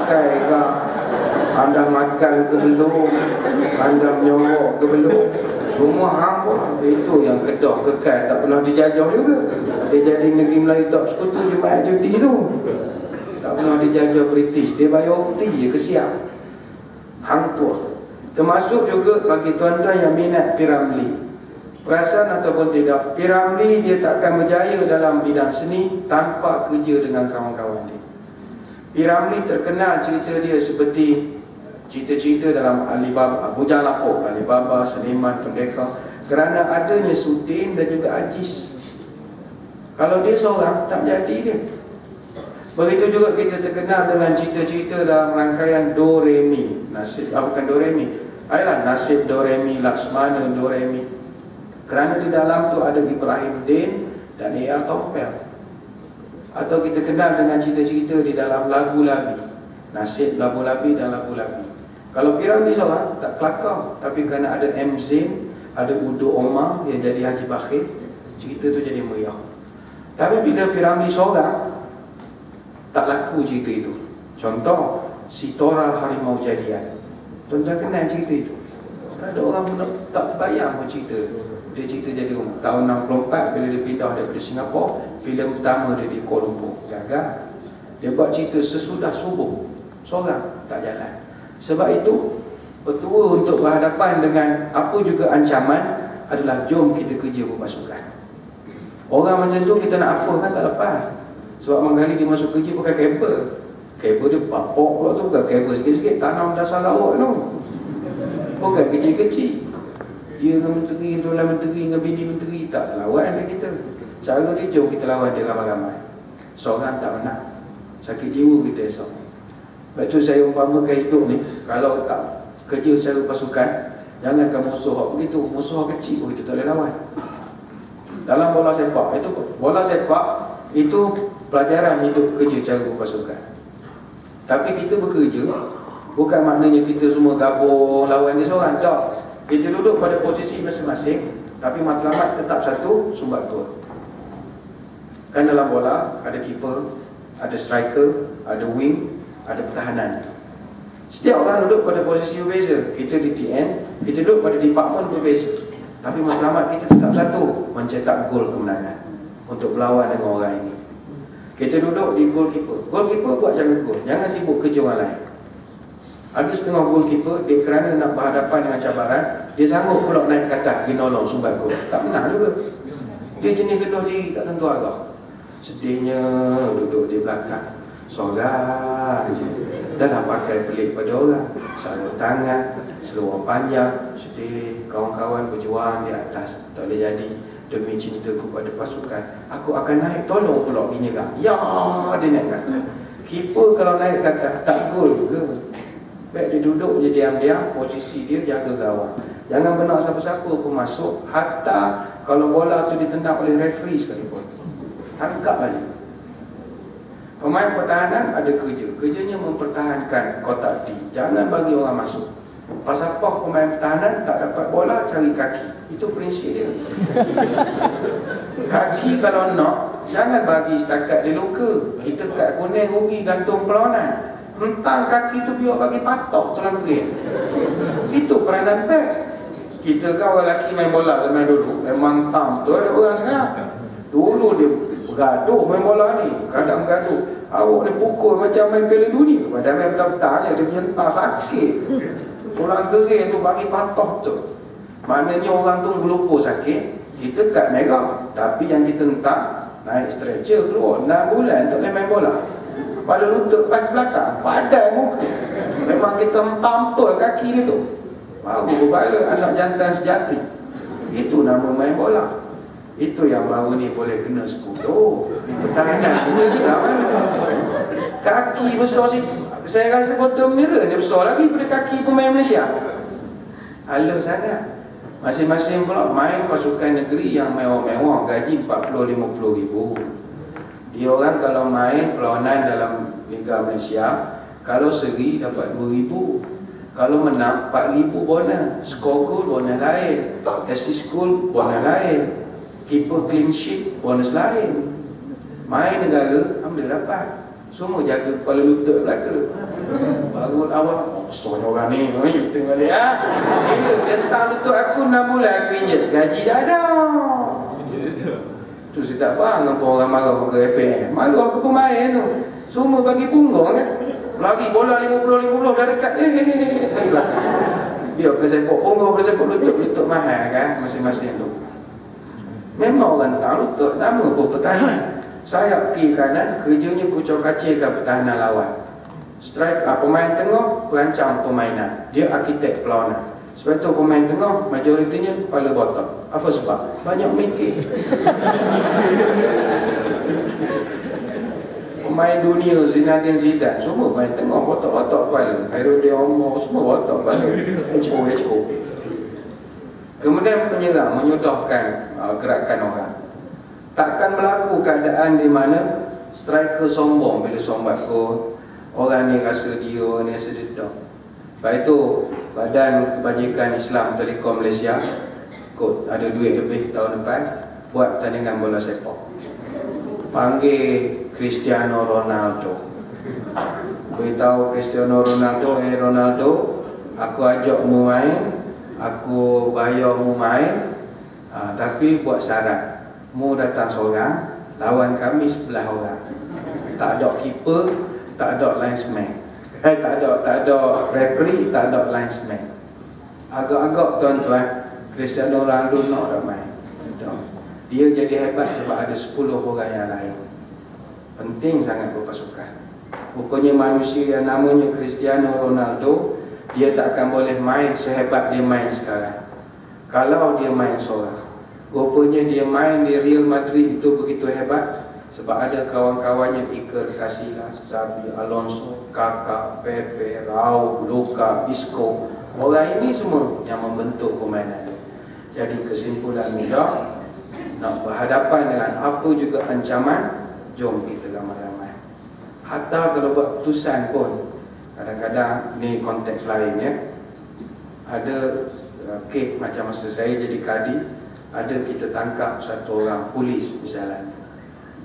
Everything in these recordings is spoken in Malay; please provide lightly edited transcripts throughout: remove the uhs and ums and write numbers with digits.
pakai ke, anda makan ke belum, anda menyorok ke belum, semua hamba. Itu yang Kedah kekal, tak pernah dijajah juga. Dia jadi negeri Melayu tak sekutu Jemaah Cuti tu, tak pernah dijajah British. Dia bayar fee je, kesiap hangpur. Termasuk juga bagi tuan-tuan yang minat P.Ramlee. Perasan ataupun tidak, P.Ramlee dia takkan berjaya dalam bidang seni tanpa kerja dengan kawan-kawan dia. P.Ramlee terkenal cerita dia seperti cerita-cerita dalam Alibaba, Bujang Lapuk, Alibaba, Seniman, Pendekar, kerana adanya Sudin dan juga Aziz. Kalau dia seorang, tak jadi dia. Begitu juga kita terkenal dengan cerita-cerita dalam rangkaian Do Re Mi. Nasib, bukan Do Re Mi, ayolah, Nasib Do Re Mi, Laksmana Do Re Mi. Kerana di dalam tu ada Ibrahim Din dan A.R. Tompel. Atau kita kenal dengan cerita-cerita di dalam Lagu Labi, Nasib Labu Labi dan Labu Labi. Kalau P.Ramlee seorang, tak kelakar. Tapi kerana ada M. Zain, ada Udo Omar yang jadi Haji Bakhir, cerita tu jadi meriah. Tapi bila P.Ramlee seorang, tak laku cerita itu. Contoh, Si Tora Harimau Jadian. Tuan-tuan kenal cerita itu? Tak ada orang pun tak terbayang pun cerita. Dia cerita jadi rumah. Tahun 64 bila dia pindah daripada Singapura, filem pertama dia di Kuala Lumpur, gagal. Dia buat cerita sesudah subuh, seorang, tak jalan. Sebab itu, petua untuk berhadapan dengan apa juga ancaman adalah jom kita kerja berpasukan. Orang macam tu kita nak apa kan tak lepas. Sebab mangkali dia masuk kerja pakai kabel. Kabel dia papok pula tu, bukan kabel sikit-sikit, tanam dasar laut tu. Bukan kecil-kecil. Dia dengan menteri, tuan menteri, dengan bini menteri, tak lawan dengan kita. Cara dia, jom kita lawan dia ramai-ramai. Seorang tak menang, sakit jiwa kita esok. Sebab tu saya umpamakan hidup ni, kalau tak kerja secara pasukan, jangankan musuh begitu, musuh kecil pun kita tak boleh lawan. Dalam bola sepak, itu pelajaran hidup kerja cara berpasukan. Tapi kita bekerja, bukan maknanya kita semua gabung lawan dia seorang, tak. Kita duduk pada posisi masing-masing, tapi matlamat tetap satu, sumbat gol. Kan dalam bola ada keeper, ada striker, ada wing, ada pertahanan. Setiap orang duduk pada posisi berbeza. Kita di TM, kita duduk pada department berbeza, tapi matlamat kita tetap satu, mencetak gol kemenangan untuk berlawan dengan orang ini. Kita duduk di goalkeeper. Goalkeeper buat jaga gol, jangan sibuk kerja orang lain. Ada setengah goalkeeper, dia kerana nak berhadapan dengan cabaran, dia sanggup pula naik ke atas pergi nolong sumbat gol. Tak menang juga. Dia jenis kedua diri, tak tentu arah. Sedihnya duduk di belakang, sorak je. Dah nak pakai pelik pada orang, sarung tangan, seluar panjang, sedih. Kawan-kawan berjuang di atas, tak boleh jadi. Demi cintaku pada pasukan, aku akan naik, tolong pula pergi nyerang. Ya, dia naik ke atas. Keeper kalau naik ke atas, tak gol juga. Baik dia duduk je diam-diam, posisi dia jaga gawang. Jangan benar siapa-siapa pun masuk, hatta kalau bola tu ditendang oleh referee sekalipun, tangkap balik. Pemain pertahanan ada kerja, kerjanya mempertahankan kotak D. Jangan bagi orang masuk. Pasal apa pemain pertahanan tak dapat bola, cari kaki. Itu prinsip dia. Kaki kalau nak, jangan bagi setakat dia luka. Kita kat kuning rugi gantung perlawanan. Hentang kaki tu biar bagi patok tulang gerin. Itu peranan back. Kita kan orang lelaki main bola main dulu, memang tam tu ada orang sekarang. Dulu dia bergaduh main bola ni, kadang bergaduh. Awak ni pukul macam main Piala Dunia. Padahal main petang-petang dia punya entah sakit. Tulang gerin tu bagi patok tu. Maknanya orang tu berlupa sakit, kita kat merah. Tapi yang kita hentak naik stretcher keluar 6 bulan tak boleh main bola. Kepala lutut pas belakang, padai muka. Memang kita hentam betul kaki dia tu. Baru berbala anak jantan sejati. Itu nama main bola. Itu yang baru ni boleh kena 10. Pertahanan kita sekarang kaki besar sih. Saya rasa botol mirror ni besar lagi daripada kaki pemain Malaysia. Halus sangat. Masing-masing pula main pasukan negeri yang mewah-mewah, gaji 40-50 ribu. Dia orang kalau main perlawanan dalam Liga Malaysia, kalau seri dapat 2,000, kalau menang 4,000 bonus. Skor gol bonus lain, assist gol bonus lain, keeper clean sheet bonus lain. Main negara, alhamdulillah dapat. Semua jaga kepala lutut belaka. turun awal, besarnya orang ni, tengok balik ya. Dia datang untuk aku 6 bulan, aku injek, gaji dah ada. Tu saya tak faham kenapa orang marah ke FPM. Marah ke pemain tu. Semua bagi punggung kan. Lari bola 50-50 dah dekat. Dia boleh sepok punggung, boleh sepok lutut mahal kan masing-masing tu. Memang orang tak lutut, nama pun pertahanan. Sayap kiri kanan, kerjanya kucur kacirkan pertahanan lawan. Strike, pemain tengah perancang permainan. Dia arkitek perlawanan. Sebab tu pemain tengah majoritinya kepala botak. Apa sebab? Banyak mikir. Pemain dunia Zinedine Zidane semua main tengah botak-botak kepala. Hairul Omar semua botak kepala. HO. Kemudian penyerang menyudahkan gerakan orang. Takkan berlaku keadaan di mana striker sombong bila sombat gol. Orang ni rasa dia ni rasa dia tak. Lepas itu Badan Kebajikan Islam Telekom Malaysia kot ada duit lebih tahun depan buat pertandingan bola sepak. Panggil Cristiano Ronaldo. Beritahu Cristiano Ronaldo, Ronaldo, aku ajak mu main, aku bayar mu main, tapi buat syarat. Mu datang seorang, lawan kami 11 orang. Tak ada keeper, tak ada linesman. Tak ada referee, tak ada linesman. Agak-agak tuan-tuan, Cristiano Ronaldo nak main. Dia jadi hebat sebab ada 10 orang yang lain. Penting sangat berpasukan. Rupanya manusia yang namanya Cristiano Ronaldo, dia tak akan boleh main sehebat dia main sekarang. Kalau dia main seorang. Rupanya dia main di Real Madrid itu begitu hebat sebab ada kawan-kawannya Iker Casillas, Xabi Alonso, Kaká, Pepe, Raul, Luka, Isco. Orang ini semua yang membentuk permainan. Jadi kesimpulan mudah, nak berhadapan dengan apa juga ancaman, jom kita ramai-ramai. Hatta kalau buat putusan pun, kadang-kadang ni konteks lain ya. Ada kes macam masa saya jadi kadi, ada kita tangkap satu orang polis misalnya.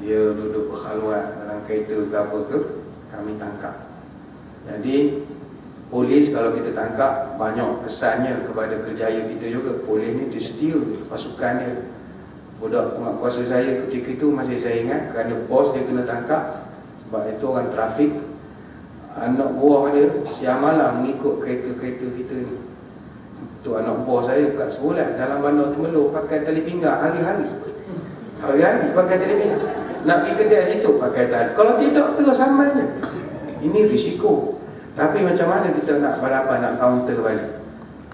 Dia duduk berkhaluat dalam kereta ke apa ke, kami tangkap. Jadi polis kalau kita tangkap, banyak kesannya kepada kerjaya kita juga. Polis ni dia setia pasukan dia. Budak penguatkuasa saya ketika itu masih saya ingat, kerana bos dia kena tangkap sebab itu orang trafik. Anak buah dia siang malam mengikut kereta-kereta kita ni. Tu anak buah saya kat sebulan dalam bandar Temelloh pakai tali pinggang hari-hari. Hari-hari pakai tali pinggang. Nak pergi kedai situ pakai tali. Kalau tidak terus samanya. Ini risiko. Tapi macam mana kita nak berapa nak counter balik?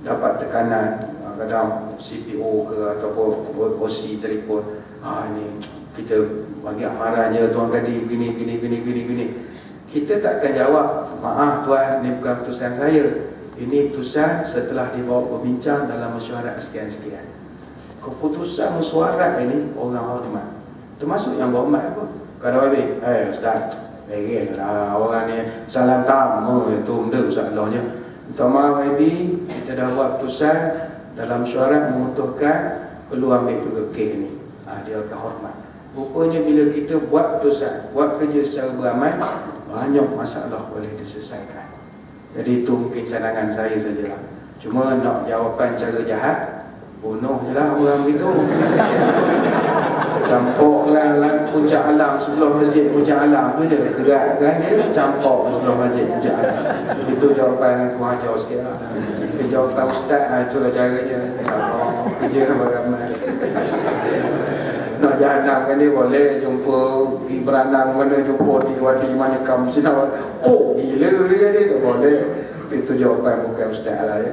Dapat tekanan kadang CPO ke ataupun OC telefon. Ni kita bagi amaran je tuan kadi gini. Kita takkan jawab, maaf tuan, ni bukan keputusan saya. Ini keputusan setelah dibawa berbincang dalam mesyuarat sekian-sekian. Keputusan mesyuarat ini orang hormat. Termasuk yang berhormat apa? Kalau habis, ustaz, lah orang ni salam tamu itu benda masalahnya. Minta maaf Ibi, kita dah buat keputusan dalam mesyuarat memutuskan perlu ambil juga kes ni. Dia akan hormat. Rupanya bila kita buat keputusan, buat kerja secara beramai, banyak masalah boleh diselesaikan. Jadi itu mungkin cadangan saya sajalah. Cuma nak jawapan cara jahat, bunuh je lah orang begitu. Campur lah puncak alam sebelah masjid puncak alam tu je. Gerak kan dia campur sebelah masjid puncak alam. Itu jawapan kurang jauh sikit lah. Jawapan ustaz, itulah caranya. Kerja ramai-ramai. Nak jahanam kan dia boleh jumpa pergi beranang mana, jumpa di wadi mana kamu sinar. Gila dia boleh. Itu jawapan bukan ustaz lah ya.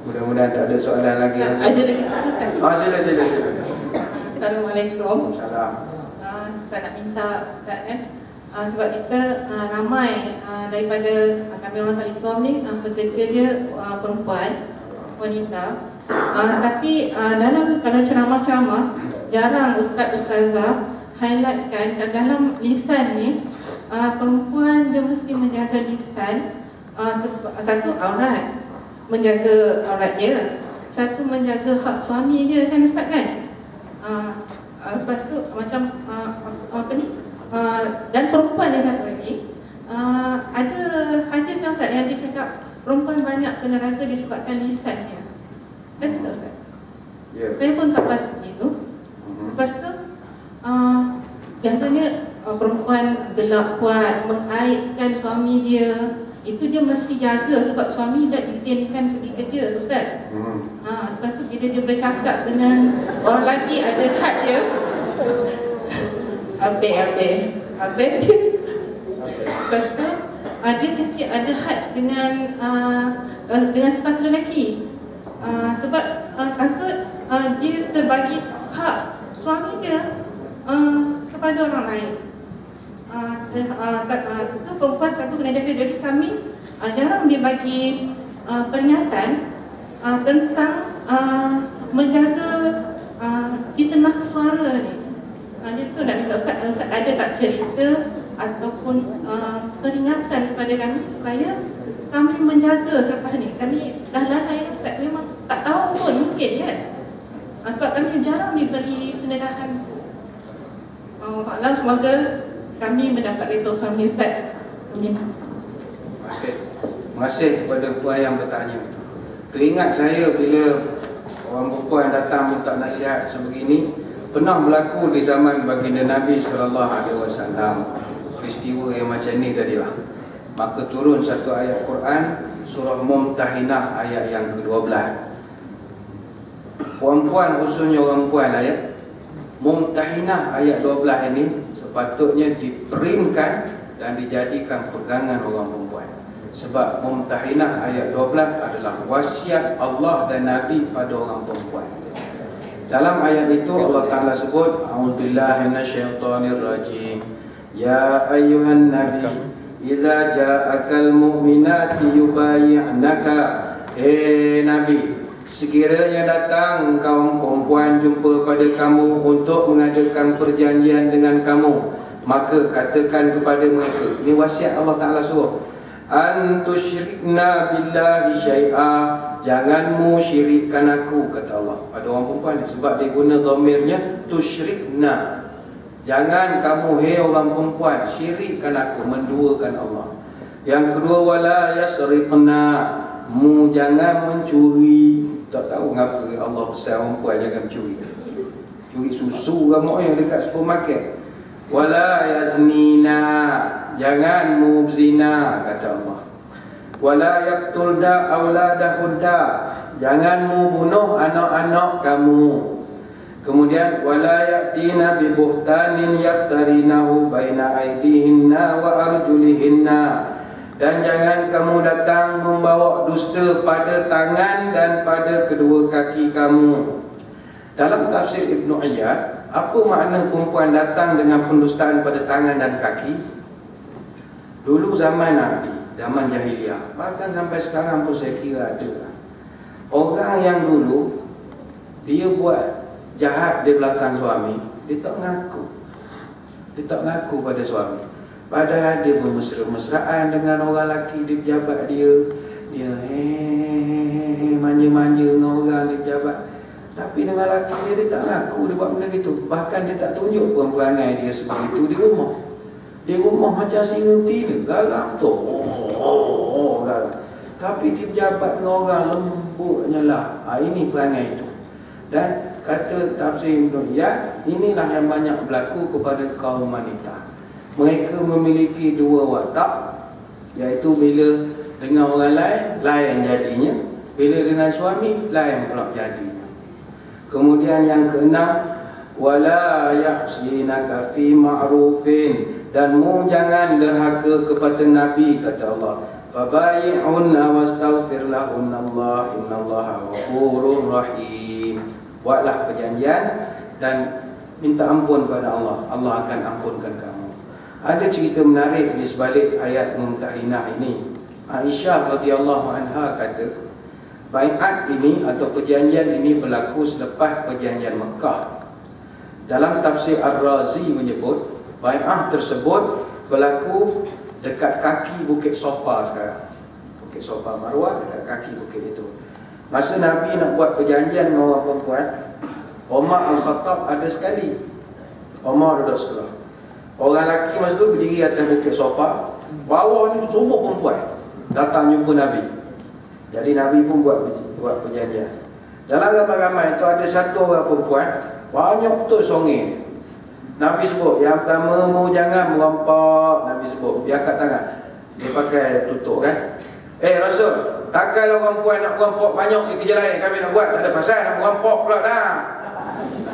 Mudah-mudahan tak ada soalan lagi. Ada lagi soalan? Sila. Assalamualaikum. Salam. Saya nak minta ustaz sebab kita ramai daripada kami orang Telekom ni pekerja dia perempuan, wanita. Tapi dalam kalau ceramah-ceramah jarang ustaz-ustazah highlightkan dalam lisan ni perempuan dia mesti menjaga lisan. Satu aurat, menjaga aurat dia. Satu menjaga hak suami dia kan ustaz kan. Lepas tu macam apa ni dan perempuan ni satu lagi ada hadis kan ustaz dia cakap perempuan banyak ke neraka disebabkan lisannya. Kan betul Ustaz? Ya. Saya pun tak pasti tu. Lepas tu biasanya perempuan gelak kuat mengaibkan suami dia, itu dia mesti jaga sebab suami dah izinkan pergi kerja Ustaz. Lepas tu bila dia bercakap dengan orang lelaki ada had dia, Abel dia. Lepas tu dia mesti ada had dengan staf lelaki. Sebab takut dia terbagi hak suami dia kepada orang lain. Itu perempuan satu kena jaga. Jadi kami jarang dia bagi peringatan tentang menjaga di tengah suara ni. Dia tu nak minta Ustaz ada tak cerita ataupun peringatan kepada kami supaya kami menjaga selepas ni. Kami dah lalai Ustaz, memang tak tahu pun mungkin kan. Sebab kami jarang diberi pendedahan. Allah semoga kami mendapat rita suami Ustaz. Amin. Terima kasih kepada puan yang bertanya. Teringat saya bila orang perempuan datang minta nasihat sebegini, pernah berlaku di zaman baginda Nabi SAW. Peristiwa yang macam ni tadilah. Maka turun satu ayat Quran, surah Mumtahinah ayat yang ke-12. Puan-puan, khususnya orang puan ayat Mumtahinah ayat 12 ini sepatutnya diperimkan dan dijadikan pegangan orang perempuan. Sebab Mumtahinah ayat 12 adalah wasiat Allah dan Nabi pada orang perempuan. Dalam ayat itu Allah Ta'ala sebut, A'udzubillahi minasyaitonirrajim. Ya ayyuhan nabi, idza ja'akal mu'minati yubayyi'naka. Nabi, sekiranya datang kaum perempuan jumpa pada kamu untuk mengadakan perjanjian dengan kamu, maka katakan kepada mereka, ini wasiat Allah Ta'ala suruh, an tusyrikna billahi syai'a, janganmu syirikkan aku, kata Allah pada orang perempuan ni. Sebab dia guna dhamirnya tusyrikna, jangan kamu hei orang perempuan syirikkan aku, menduakan Allah. Yang kedua, wala yasriqna, mu jangan mencuri. Tak tahu kenapa Allah besar perempuan jangan mencuri. Curi susu ramuk yang dekat supermarket. Wala yaznina, jangan mu berzina, kata Allah. Wala yaqtulda auladahudda, jangan mu bunuh anak-anak kamu. Kemudian wala ya'tina bi buhtanin yaftarinahu baina aydihinna wa arjulihinna, dan jangan kamu datang membawa dusta pada tangan dan pada kedua kaki kamu. Dalam tafsir Ibnu Iyad, apa makna perempuan datang dengan pendustaan pada tangan dan kaki? Dulu zaman Nabi, zaman jahiliah, bahkan sampai sekarang pun saya kira ada orang yang dulu dia buat jahat di belakang suami, dia tak ngaku. Dia tak ngaku pada suami. Padahal dia bermesra-mesraan dengan orang lelaki di pejabat dia. Dia manja-manja dengan orang di pejabat. Tapi dengan lelaki dia tak ngaku dia buat benda gitu. Bahkan dia tak tunjuk pun perangai dia seperti itu di rumah. Di rumah macam singa betina, garang tu. Garang. Tapi di pejabat dengan orang lembutnya lah. Ini perangai itu. Dan kata tafsir Ibnu Iyad, inilah yang banyak berlaku kepada kaum wanita. Mereka memiliki dua watak, iaitu bila dengan orang lain, lain jadinya. Bila dengan suami, lain pula jadinya. Kemudian yang keenam, wala yahsinaka fi ma'rufin, dan mu jangan derhaka kepada Nabi, kata Allah. Fabayi'unna wastaghfir lahunna Allah, innallaha ghafurur rahim. Buatlah perjanjian dan minta ampun kepada Allah, Allah akan ampunkan kamu. Ada cerita menarik di sebalik ayat Mumtahinah ini. Aisyah radhiyallahu anha kata, baiat ini atau perjanjian ini berlaku selepas perjanjian Mekah. Dalam tafsir Ar-Razi menyebut, baiat tersebut berlaku dekat kaki Bukit Sofa sekarang. Bukit Sofa Marwah dekat kaki bukit itu. Masa Nabi nak buat perjanjian dengan orang perempuan, Umar Al-Khattab ada sekali. Umar duduk sebelah. Orang lelaki masa tu berdiri atas Bukit Sofa, bawah ni semua perempuan. datang jumpa Nabi. Jadi Nabi pun buat perjanjian. Dalam ramai-ramai itu ada satu orang perempuan, banyak betul songi. Nabi sebut, yang pertama mu jangan merompak. Nabi sebut, dia angkat tangan. Dia pakai tutup kan. Rasul, takkanlah orang perempuan nak merompak banyak di kerja lain kami nak buat, tak ada pasal nak merompak pula dah.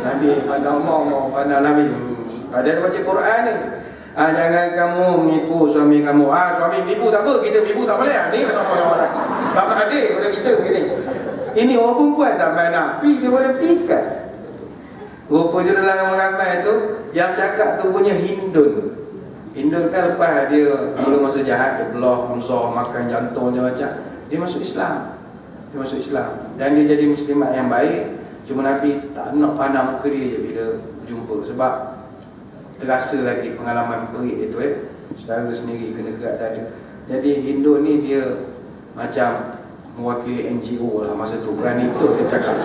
Nabi pandang mau pandang Nabi. Dia baca Quran ni. Jangan kamu menipu suami kamu. Suami menipu tak apa, kita menipu tak boleh. Ni pasal orang lelaki. Tak pernah ada pada kita begini. Ini orang perempuan sampai Nabi dia boleh pikat. Rupanya dalam ramai tu yang cakap tu punya Hindun. Hindun kan lepas dia mula masa jahat, dia belah Hamzah, makan jantung dia macam. Dia masuk Islam. Dan dia jadi muslimat yang baik. Cuma Nabi tak nak pandang muka dia je bila jumpa. Sebab terasa lagi pengalaman perik itu saudara sendiri kena gerak dada. Jadi Hindun ni dia macam mewakili NGO lah masa tu. Berani tu dia cakap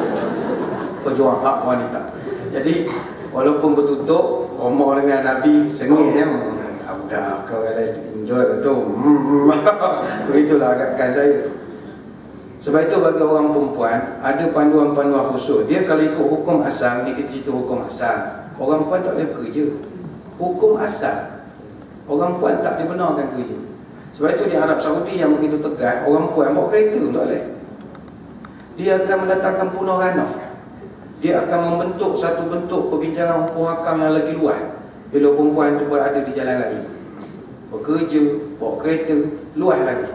pejuang hak wanita. Jadi walaupun bertutup omong dengan Nabi sengih udah kau kata enjoy tu. Begitulah agakkan saya. Sebab itu bagi orang perempuan ada panduan-panduan khusus. Dia kalau ikut hukum asal, ni kita cerita hukum asal, orang perempuan tak boleh bekerja. Hukum asal, orang perempuan tak dibenarkan kerja. Sebab itu di Arab Saudi yang begitu tegas, orang perempuan bawa kereta tak boleh. Dia akan mendatangkan punah ranah. Dia akan membentuk satu bentuk perbincangan hukum hakam yang lagi luas bila perempuan itu berada di jalan raya, bekerja, bawa kereta, luas lagi.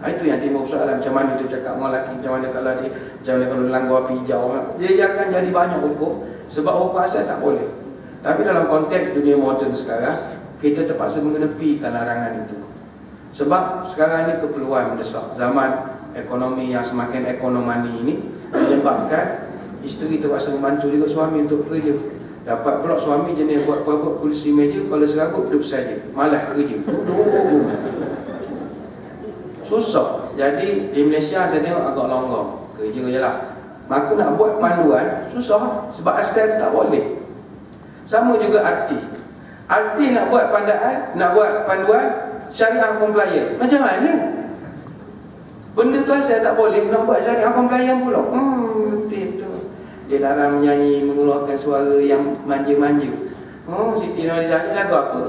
Itu yang timbul soalan, macam mana dia cakap dengan lelaki, macam mana kalau dia, macam mana kalau langgar api hijau. Dia akan jadi banyak hukum sebab hukum asal tak boleh. Tapi dalam konteks dunia moden sekarang, kita terpaksa mengenepikan larangan itu. Sebab sekarang ini keperluan mendesak. Zaman ekonomi yang semakin ekonomani ini menyebabkan isteri terpaksa membantu juga suami untuk kerja. Dapat pula suami jenis buat apa-apa kursi meja, kalau serabut duduk saja, malas kerja. Susah. Jadi di Malaysia saya tengok agak longgar, kerja je lah. Maka nak buat panduan susah sebab asal tak boleh. Sama juga artis. Artis nak buat panduan syariah compliant. Macam mana? Benda tu asal tak boleh, nak buat syariah compliant pula. Betul. Dia dalam menyanyi, mengeluarkan suara yang manja-manja. Siti Nurhaliza ni lagu apa?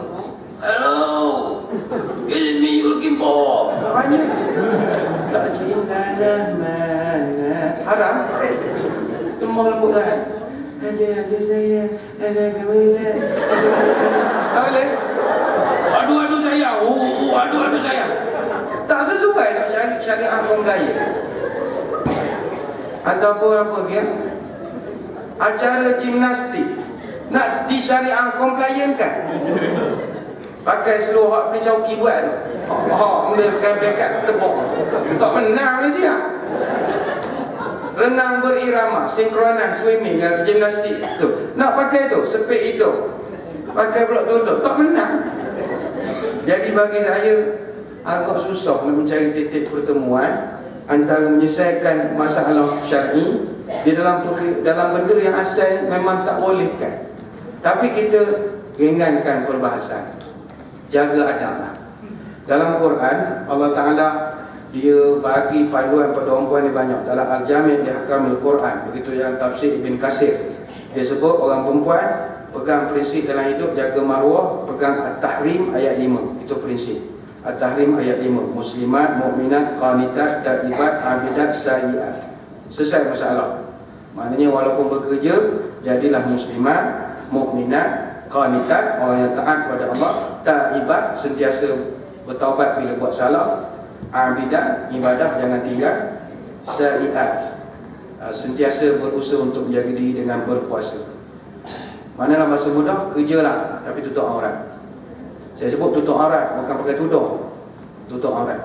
Hello, is me looking for? Maknanya tak cinta dah mana. Haram. Lemah lembut kan? Ada saya, ada kemuliaan. Tak boleh. Aduh saya. Aduh saya. Tak sesuai nak cari syariah compliant. Ataupun apa dia? Acara gimnastik nak disyariah compliant kan? Pakai seluruh hak beli cauki buat tu. Mula dekat tepuk. Tak menang Malaysia. Renang berirama, sinkronis, swimming, gimnastik tu. Nak pakai tu, sepit hidung. Pakai pula tutup. Tak menang. Jadi bagi saya agak susah nak mencari titik pertemuan antara menyelesaikan masalah syar'i di dalam benda yang asal memang tak bolehkan. Tapi kita ringankan perbahasan. Jaga adab. Dalam Quran Allah Ta'ala dia bagi panduan pada orang perempuan ni banyak. Dalam Al-Jami' di Ahkamul Quran, begitu yang tafsir Ibn Katsir, dia sebut orang perempuan pegang prinsip dalam hidup, jaga maruah, pegang At-Tahrim ayat 5. Itu prinsip At-Tahrim ayat 5. Muslimat, mukminat, qanitat, taibat, abidat, sayyiat. Selesai masalah. Maknanya walaupun bekerja, jadilah muslimat, mukminat, qanitat, orang yang taat kepada Allah, taibat, sentiasa bertaubat bila buat salah, abidat, ibadah jangan tinggal, sayyiat, sentiasa berusaha untuk menjaga diri dengan berpuasa. Manalah masa mudah, kerjalah tapi tutup aurat. Saya sebut tutup aurat, bukan pakai tudung. Tutup aurat.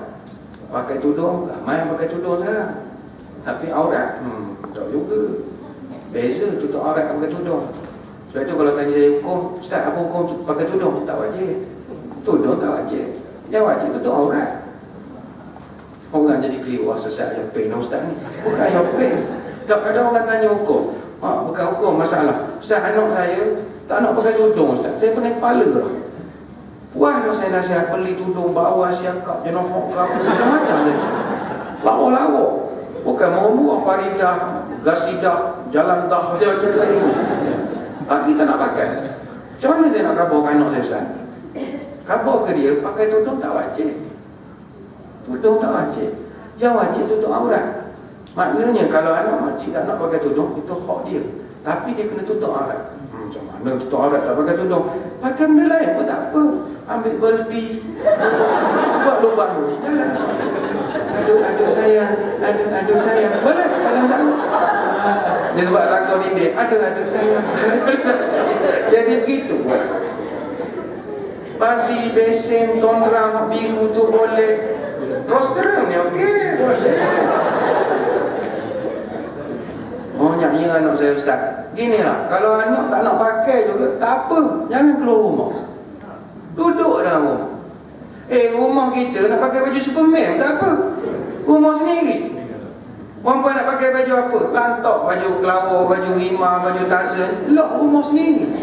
Pakai tudung, ramai yang pakai tudung sekarang. Tapi aurat, tak juga. Beza tutup aurat dengan pakai tudung. Sebab itu kalau tanya saya hukum, Ustaz apa hukum pakai tudung? Tak wajib. Tudung tak wajib. Yang wajib tutup aurat. Orang jadi keliru, sesat yang pain Ustaz ni. Bukan yang pain. Kadang-kadang orang tanya hukum. Bukan hukum masalah. Ustaz anak saya tak nak pakai tudung Ustaz. Saya pening kepala lah. Puas lah saya nasihat beli tudung bawa siakap jenohok kau macam-macam lagi. Lawak-lawak. Bukan mau paridah, gasidah, jalan dah dia cerita ini. Kita nak pakai. Macam mana saya nak khabar anak saya besar? Khabar ke dia pakai tudung tak wajib. Tudung tak wajib. Yang wajib tutup aurat. Maknanya kalau anak makcik tak nak pakai tudung, itu hak dia. Tapi dia kena tutup aurat. Macam mana tutup aurat tak pakai tudung? Pakai benda lain pun tak apa. Ambil belti, buat lubang ni, jalan. Aduh sayang, aduh sayang. Boleh dalam sana. Dia sebab lakon ini, aduh sayang. Jadi begitu buat. Basi, besen, tongrang, biru tu boleh. Rostrum ni okey, boleh. Oh nyanyi anak saya ustaz. Ginilah, kalau anak tak nak pakai juga, tak apa. Jangan keluar rumah. Duduk dalam rumah. Rumah kita nak pakai baju Superman, tak apa. Rumah sendiri. Perempuan nak pakai baju apa? Lantok, baju kelawar, baju himar, baju tarzan. Lock rumah sendiri.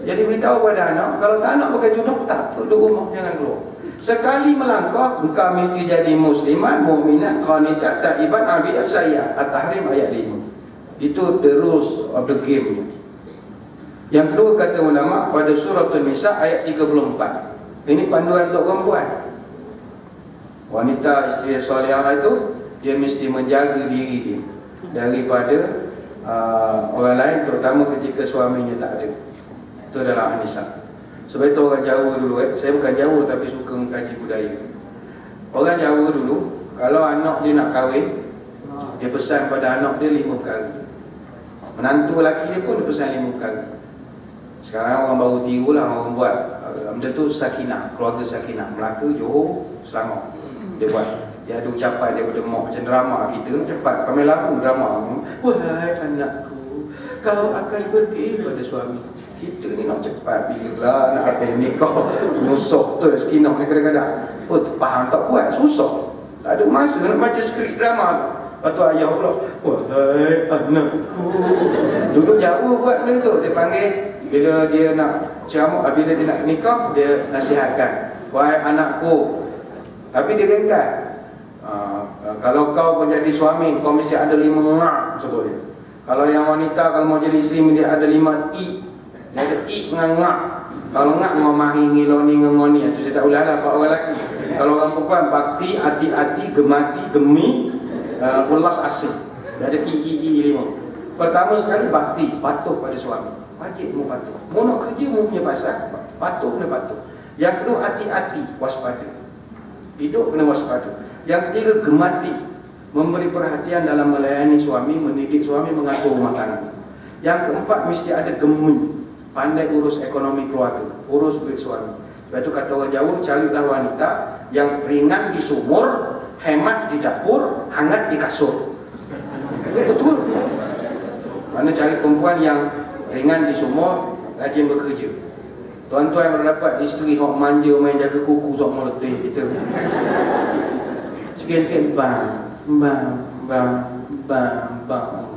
Jadi beritahu pada anak, kalau tak nak pakai tudung, tak apa, duduk rumah, jangan keluar. Sekali melangkah, engkau mesti jadi muslimat, mukminat, qanitat, taibat, abidat, sayyah. At-Tahrim ayat 5. Itu the rules of the game. Yang kedua kata ulama pada surah An-Nisa ayat 34. Ini panduan untuk perempuan. Wanita isteri solehah itu dia mesti menjaga diri dia daripada orang lain, terutama ketika suaminya tak ada. Itu dalam An-Nisa. Sebab itu orang Jawa dulu, saya bukan Jawa tapi suka mengkaji budaya. Orang Jawa dulu, kalau anak dia nak kahwin, dia pesan pada anak dia 5 perkara. Menantu lelaki dia pun dia pesan 5 perkara. Sekarang orang baru tiru lah, orang buat benda tu sakinah, keluarga sakinah. Melaka, Johor, Selangor. Dia buat, dia ada ucapan daripada mak macam drama kita, cepat, kami lagu drama. Wahai anakku, kau akan pergi pada suami. Kita ni nak cepat bila lah, nak habis nikah. Nusuh tu sakinah ni kadang-kadang. Faham tak buat, susah. Tak ada masa nak baca skrip drama. Lepas tu ayah pula, wahai anakku. Dulu Jawa buat benda tu, dia panggil. Bila dia nak ceramah, bila dia nak nikah, dia nasihatkan, wahai anakku. Tapi dia ringkas. Kalau kau menjadi suami, kau mesti ada 5 ngak, sebut dia. Kalau yang wanita, kalau mau jadi isteri, dia ada 5 i. Dia ada i dengan ngak. Kalau ngak, ngomahi, ngiloni, ngengoni. Itu saya tak ulang lah, Pak orang lelaki. Kalau orang perempuan, bakti, hati-hati, gemati, gemi, ulas asih. Dia ada i 5. Pertama sekali, bakti, patuh pada suami. Wajib mu patuh. Mu nak kerja, mu punya pasal, patuh kena patuh. Yang kedua, hati-hati, waspada. Hidup kena waspada. Yang ketiga, gemati, memberi perhatian dalam melayani suami, mendidik suami, mengatur rumah tangga. Yang keempat, mesti ada gemi, pandai urus ekonomi keluarga, urus duit suami. Sebab itu kata orang Jawa, carilah wanita yang ringan di sumur, hemat di dapur, hangat di kasur. Itu betul. Mana cari perempuan yang ringan di sumur, rajin bekerja. Tuan-tuan yang dapat isteri yang manja, main jaga kuku, sok meletih kita. Sikit-sikit bang,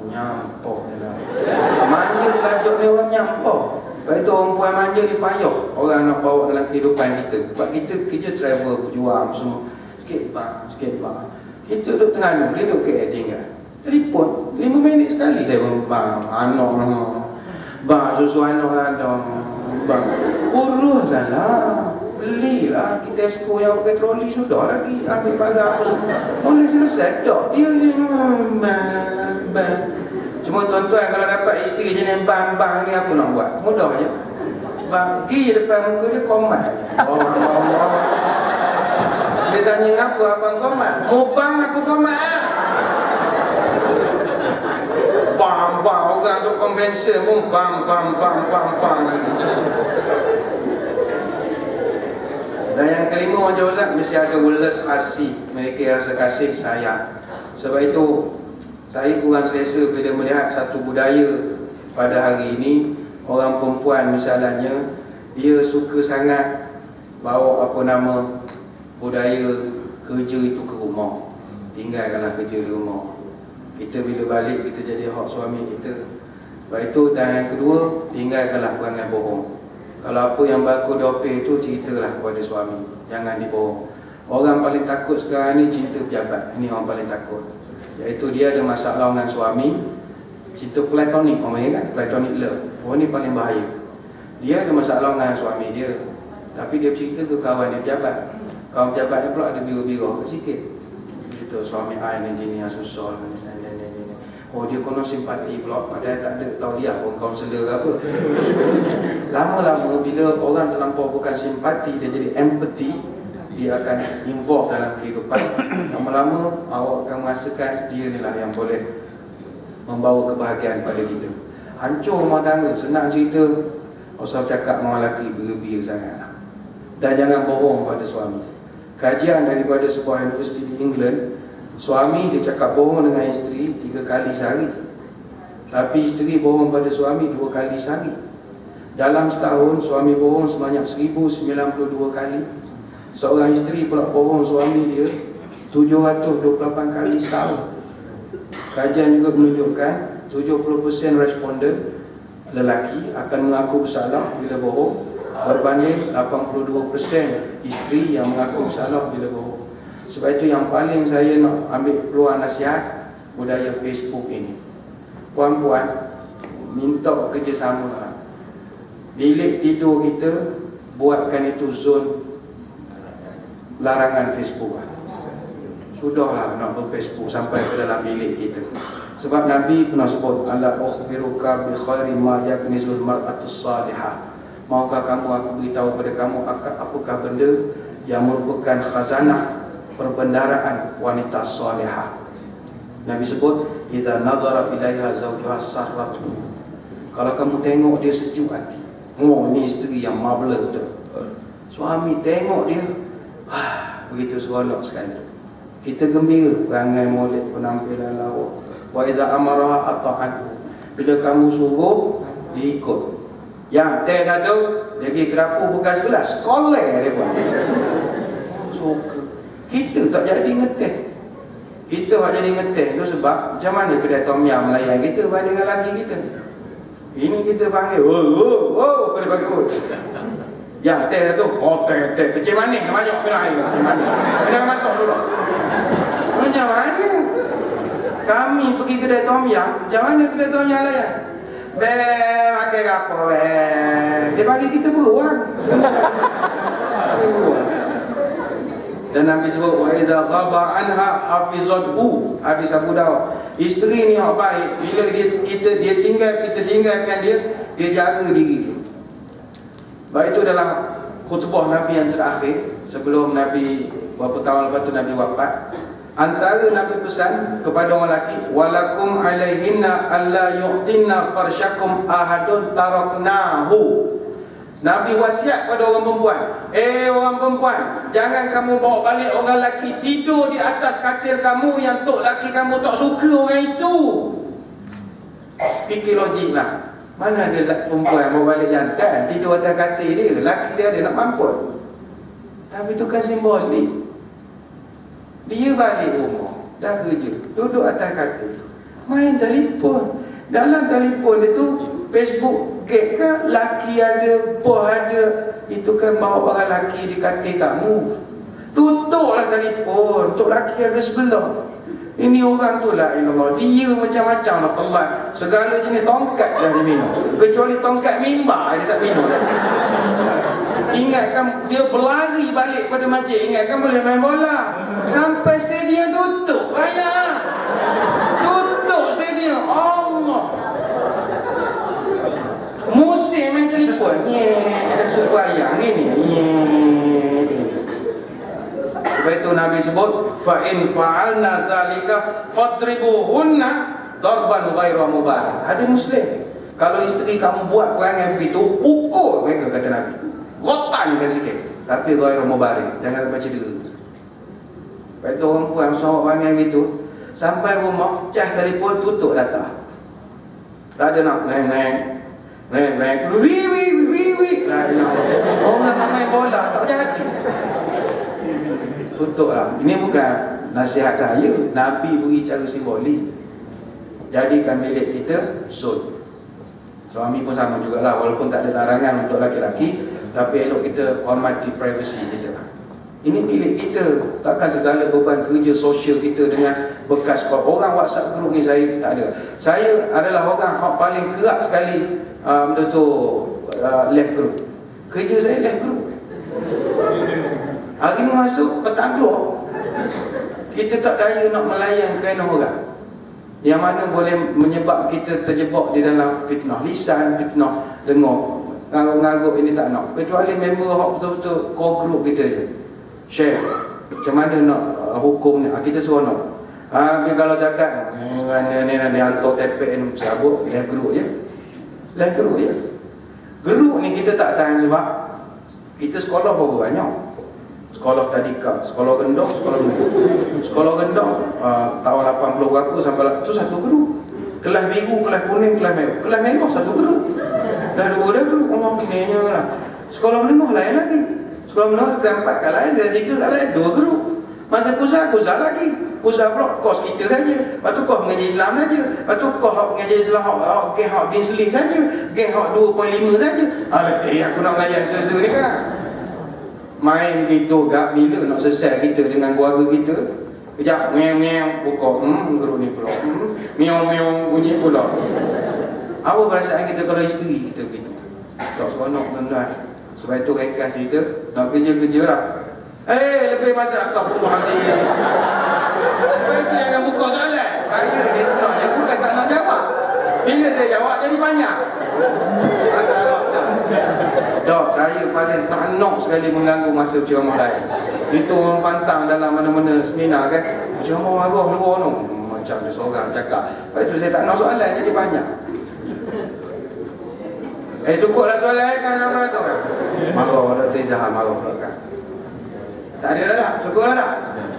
nyampok. Manja lajak ni orang nyampok. Lepas itu orang puan manja dia payah. Orang nak bawa dalam kehidupan kita. Sebab kita kerja travel, berjuang semua. Sikit bang. Kita duduk Terengganu, dia duduk KL tinggal. Telefon, 5 minit sekali dia bang, anak bang, susu anak ada bang. Uruslah lah. Belilah kita esko yang pakai troli, sudah lagi ambil barang apa semua. Boleh selesai tak? Dia bang. Cuma tuan-tuan kalau dapat isteri jenis bang ni apa nak buat? Mudah je. Bang, pergi je depan muka dia komat. Allah. Dia tanya ngapa abang komat? Mau bang aku komat. Bang, orang duk convention pun bang. Dan yang kelima, orang Jawa Zat mesti ada welas kasih. Mereka rasa kasih, sayang. Sebab itu saya kurang selesa bila melihat satu budaya pada hari ini. Orang perempuan misalnya, dia suka sangat bawa budaya kerja itu ke rumah. Tinggalkanlah kerja di rumah. Kita bila balik, kita jadi hak suami kita. Sebab itu, dan yang kedua, tinggalkanlah perangai bohong. Kalau apa yang berlaku di OP itu, ceritalah kepada suami. Jangan dibohong. Orang paling takut sekarang ni cinta pejabat. Ini orang paling takut. Iaitu dia ada masalah dengan suami. Cinta platonik, orang kan? Platonic love. Orang ni paling bahaya. Dia ada masalah dengan suami dia, tapi dia cerita ke kawan dia pejabat. Kawan pejabat dia pula ada biro-biro sikit. Gitu, suami I ni gini yang susah ni. Oh, dia konon simpati pula, padahal tak ada tahu dia pun kaunselor apa. Lama-lama bila orang terlampau bukan simpati, dia jadi empathy, dia akan involve dalam kehidupan. Lama-lama awak akan merasakan dia ni lah yang boleh membawa kebahagiaan pada kita. Hancur rumah tangga, senang cerita. Usah cakap dengan lelaki bir-bir sangat. Dan jangan bohong pada suami. Kajian daripada sebuah universiti di England, suami dia cakap bohong dengan isteri 3 kali sehari, tapi isteri bohong pada suami 2 kali sehari. Dalam setahun suami bohong sebanyak 1092 kali. Seorang isteri pula bohong suami dia 728 kali setahun. Kajian juga menunjukkan 70% responden lelaki akan mengaku bersalah bila bohong, berbanding 82% isteri yang mengaku bersalah bila bohong. Sebab itu yang paling saya nak ambil keluar nasihat budaya Facebook ini. Puan-puan, minta kerjasama. Bilik tidur kita, buatkan itu zon larangan Facebook. Sudahlah nak ber-Facebook sampai ke dalam bilik kita. Sebab Nabi pernah sebut, ala ukhbiruka bi khairi ma yaknizul mar'atus salihah. Maukah kamu aku beritahu pada kamu apakah benda yang merupakan khazanah perbendaraan wanita salihah. Nabi sebut, idza nazara ilaiha zawjuha sarratu. Kalau kamu tengok dia sejuk hati. Oh, ni isteri yang mabla betul. Suami tengok dia, begitu seronok sekali. Kita gembira perangai molek, penampilan lawak. Wa idza amaraha ata'anhu. Bila kamu suruh, dia ikut. Yang teh satu, dia pergi ke dapur bekas gelas, sekolah dia buat. Suka. Kita tak jadi ngeteh. Kita tak jadi ngeteh tu sebab macam mana kedai tom yum melayan kita banding dengan laki kita. Ini kita panggil, oh, kena panggil, oh. Yang teh tu, oh teh, kecil manis, banyak kena air, kecil manis. Kena masuk dulu. Macam mana? Kami pergi kedai tom yum, macam mana kedai tom yum layan? Makan apa, dia bagi kita beruang. Dan Nabi sebut, wa idza ghaba anha hafizathu. Hadis Abu Daud. Isteri ni yang baik, bila kita tinggalkan dia jaga diri. Baik itu dalam khutbah Nabi yang terakhir sebelum Nabi berapa tahun lepas tu Nabi wafat. Antara Nabi pesan kepada orang lelaki, walakum alaihinna alla yu'tinna farsyakum ahadun taraknahu. Nabi wasiat pada orang perempuan, orang perempuan, jangan kamu bawa balik orang lelaki tidur di atas katil kamu yang tok lelaki kamu tak suka orang itu. Fikir logik lah. Mana ada perempuan bawa balik jantan tidur atas katil dia, lelaki dia ada nak mampus. Tapi itu kan simbolik. Dia balik rumah, dah kerja, duduk atas katil, main telefon. Dalam telefon dia tu Facebook gate kan, laki ada, bos ada. Itu kan bawa barang laki di katil kamu. Tutuplah telefon, untuk laki ada sebelah. Ini orang tu lah, dia macam-macam lah telat. Segala jenis tongkat dah dia minum. Kecuali tongkat mimbar dia tak minum. Ingatkan dia berlari balik pada masjid, ingatkan boleh main bola. Sampai stadium tutup, bayar. Tutup stadium, Allah. Musim main telefon, ada suku ayam ni. Sebab itu Nabi sebut, fa in fa'alna zalika fadribuhunna darban ghairu mubarak. Ada Muslim, kalau isteri kamu buat perangai begitu, pukul mereka, kata Nabi. Rotankan sikit, tapi ghairu mubarak, jangan baca dera. Sebab itu orang puan sorak perangai begitu, sampai rumah, cah telefon, tutup data. Tak ada nak naik. Orang nak main bola tak jadi. Tutuplah. Ini bukan nasihat saya, Nabi beri cara simbolik. Jadikan bilik kita zon Suami pun sama jugalah, walaupun tak ada larangan untuk laki-laki, tapi elok kita hormati privasi kita. Ini milik kita. Takkan segala beban kerja sosial kita dengan bekas orang WhatsApp group ni saya tak ada. Saya adalah orang yang paling kerap sekali left group. Kerja saya left group. Hari ni masuk petang keluar. Kita tak daya nak melayan kerana orang yang mana boleh menyebab kita terjebak di dalam fitnah lisan, fitnah dengar, ngangguk ini tak nak. Kecuali member yang betul-betul core group kita je share macam mana nak hukum ni, kita suruh nak. Kalau cakap ni hantar TPN serabut, left group je. Left group je. Group ni kita tak tahan sebab kita sekolah berapa banyak. Sekolah tadika, sekolah rendah, sekolah luhur. Sekolah rendah tahun 80 berapa sampai tu satu group. Kelas biru, kelas kuning, kelas merah. Kelas merah satu group. Dah dua dah group. Allah kenanya lah. Sekolah menengah lain lagi. Sekolah menengah tempat kat lain, tiga kat lain, dua group. Masa kusah lagi. Kusah pula kos kita saja. Lepas tu kos mengajar Islam saja. Lepas tu kos mengajar Islam geng hak din selih saja. Geng hak 2.5 saja. Letih aku nak melayan sesa ni kan. Main gitu gak bila nak selesai kita dengan keluarga kita. Kejap meow buka group ni pula. Meow bunyi pula. Apa perasaan kita kalau isteri kita begitu? Tak seronok tuan-tuan. Sebab itu ringkas cerita, nak kerja-kerja lah. Lebih masa astagfirullahaladzim. Sebab itu jangan buka soalan. Saya ni sebenarnya bukan tak nak jawab. Bila saya jawab jadi banyak. Masalah dok, saya paling tak nak sekali mengganggu masa ceramah lain. Itu orang pantang dalam mana-mana seminar kan. Ceramah marah luar tu. Macam dia seorang cakap. Lepas itu saya tak nak soalan jadi banyak. Cukuplah soalan kan sama tu kan. Marah Dr. Izzah, marah pula kan. Tak ada dah, cukuplah dah.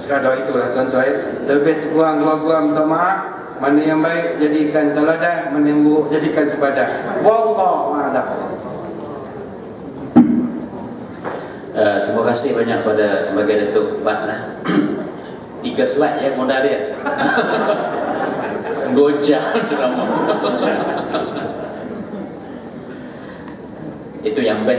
Sekadar itulah tuan-tuan. Terlebih kurang gua minta maaf. Mana yang baik jadikan teladan, mana yang buruk jadikan sepadan. Wallahu a'lam. Terima kasih banyak pada bagian Datuk Bat lah. 3 slide ya modal dia. 2 jam ceramah. Itu yang best.